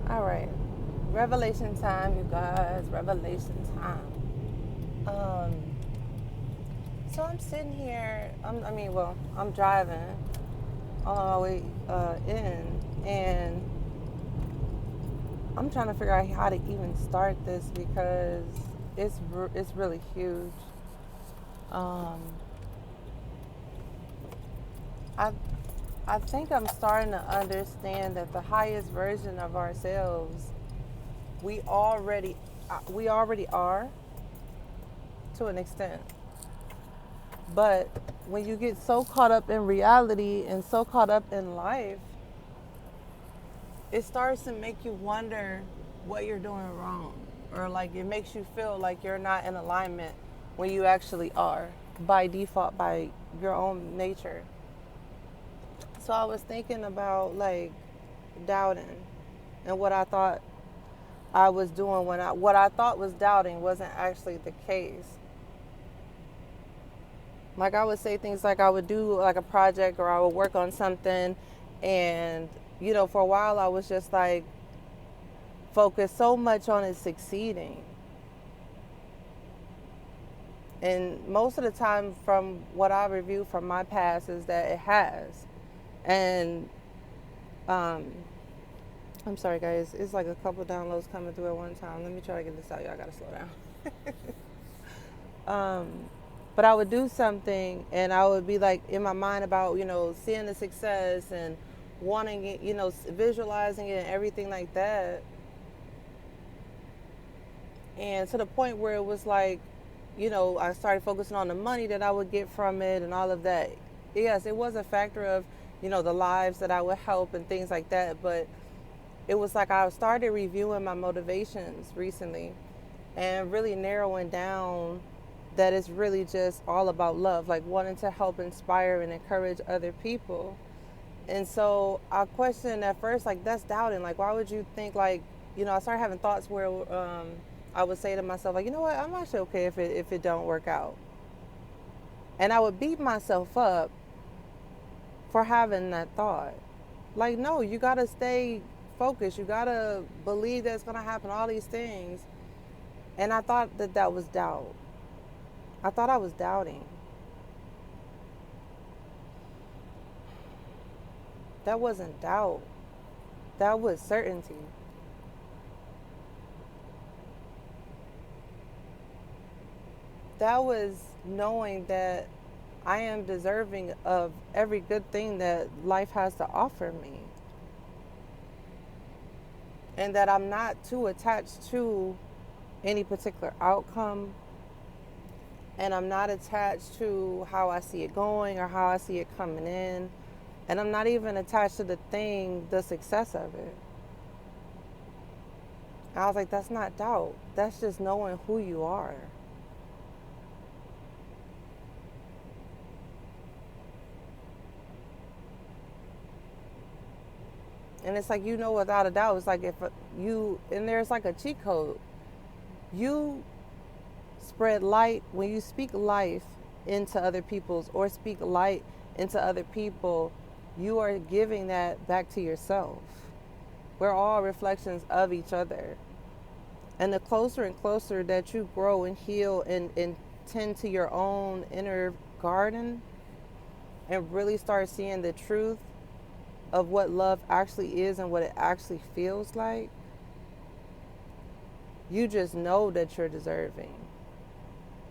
All right. Revelation time, you guys. Revelation time. Um, so I'm sitting here. I'm driving on my way in, and I'm trying to figure out how to even start this because it's really huge. Um, I I think I'm starting to understand that the highest version of ourselves we already we already are to an extent. But when you get so caught up in reality and so caught up in life, it starts to make you wonder what you're doing wrong. Or like it makes you feel like you're not in alignment when you actually are by default, by your own nature. So I was thinking about like doubting and what I thought I was doing when what I thought was doubting wasn't actually the case. Like I would say things like I would do like a project or I would work on something, and for a while I was just like focused so much on it succeeding. And most of the time from what I review from my past is that it has. And um I'm sorry guys, it's like a couple downloads coming through at one time. Let me try to get this out. Y'all gotta slow down. Um, but I would do something and I would be like in my mind about, seeing the success and wanting it, visualizing it and everything like that. And to the point where it was like, I started focusing on the money that I would get from it and all of that. Yes, it was a factor of, the lives that I would help and things like that. But it was like I started reviewing my motivations recently and really narrowing down that it's really just all about love, like wanting to help inspire and encourage other people. And so I questioned at first, like, that's doubting. Like, why would you think, like, I started having thoughts where I would say to myself, like, you know what, I'm actually okay if it don't work out. And I would beat myself up for having that thought. Like, no, you got to stay focused. You got to believe that it's going to happen, all these things. And I thought that that was doubt. I thought I was doubting. That wasn't doubt. That was certainty. That was knowing that I am deserving of every good thing that life has to offer me. And that I'm not too attached to any particular outcome. And I'm not attached to how I see it going or how I see it coming in. And I'm not even attached to the success of it. I was like, that's not doubt. That's just knowing who you are. And it's like, without a doubt, it's like if and there's like a cheat code. You spread light when you speak life into other people's or speak light into other people, you are giving that back to yourself. We're all reflections of each other. And the closer and closer that you grow and heal and tend to your own inner garden and really start seeing the truth of what love actually is and what it actually feels like, you just know that you're deserving.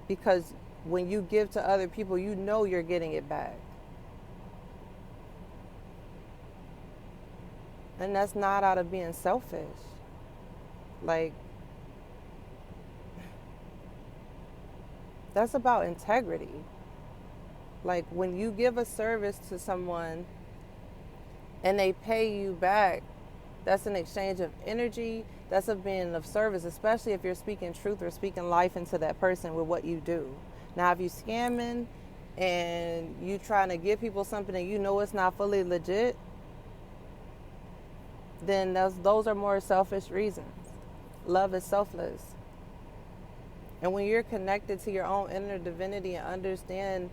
Because when you give to other people, you know you're getting it back. And that's not out of being selfish. Like, that's about integrity. Like, when you give a service to someone and they pay you back, that's an exchange of energy. That's a being of service, especially if you're speaking truth or speaking life into that person with what you do. Now, if you scamming and you trying to give people something and you know it's not fully legit, then those are more selfish reasons. Love is selfless. And when you're connected to your own inner divinity and understand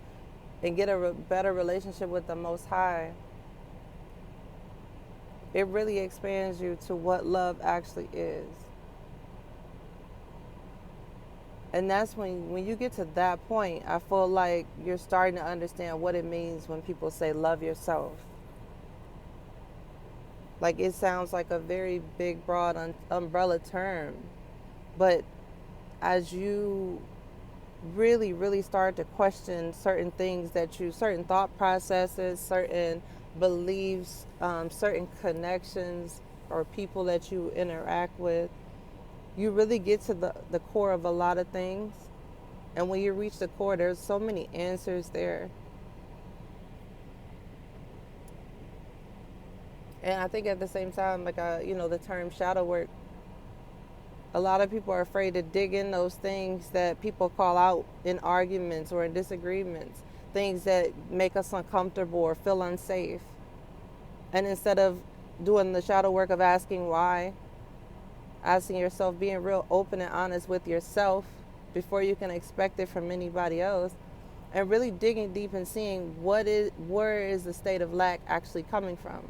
and get a better relationship with the Most High, it really expands you to what love actually is. And that's when you get to that point, I feel like you're starting to understand what it means when people say love yourself. Like, it sounds like a very big, broad umbrella term, but as you really, really start to question certain things certain thought processes, certain beliefs, certain connections or people that you interact with, you really get to the core of a lot of things. And when you reach the core, there's so many answers there. And I think at the same time, like, the term shadow work, a lot of people are afraid to dig in those things that people call out in arguments or in disagreements, things that make us uncomfortable or feel unsafe. And instead of doing the shadow work of asking why, asking yourself, being real open and honest with yourself before you can expect it from anybody else, and really digging deep and seeing where is the state of lack actually coming from.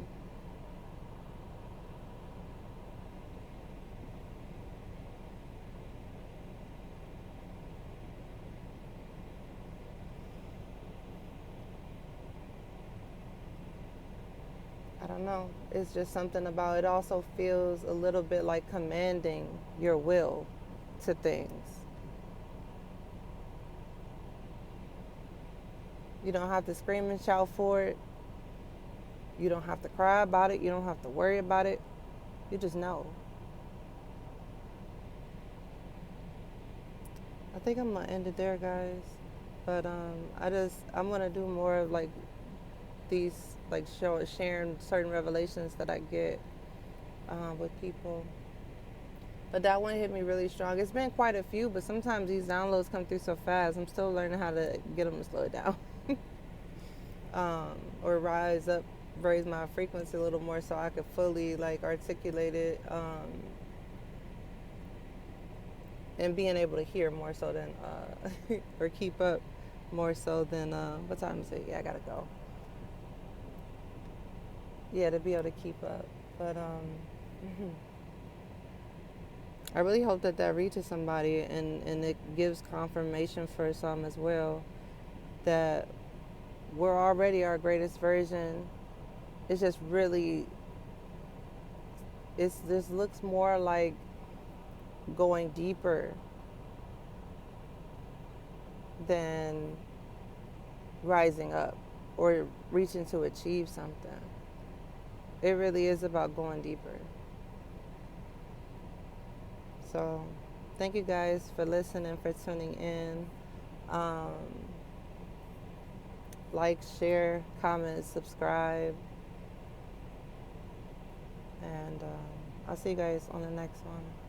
I don't know. It's just something about it. Also feels a little bit like commanding your will to things. You don't have to scream and shout for it. You don't have to cry about it. You don't have to worry about it. You just know. I think I'm gonna end it there, guys. But I'm gonna do more of like these, like sharing certain revelations that I get with people. But that one hit me really strong. It's been quite a few, but sometimes these downloads come through so fast. I'm still learning how to get them to slow it down, or raise my frequency a little more so I could fully like articulate it, and being able to hear more so than or keep up more so than what time is it? Yeah, I gotta go. Yeah, to be able to keep up. But I really hope that that reaches somebody, and it gives confirmation for some as well that we're already our greatest version. It's just really, this looks more like going deeper than rising up or reaching to achieve something. It really is about going deeper. So, thank you guys for listening, for tuning in. Um, like, share, comment, subscribe. And I'll see you guys on the next one.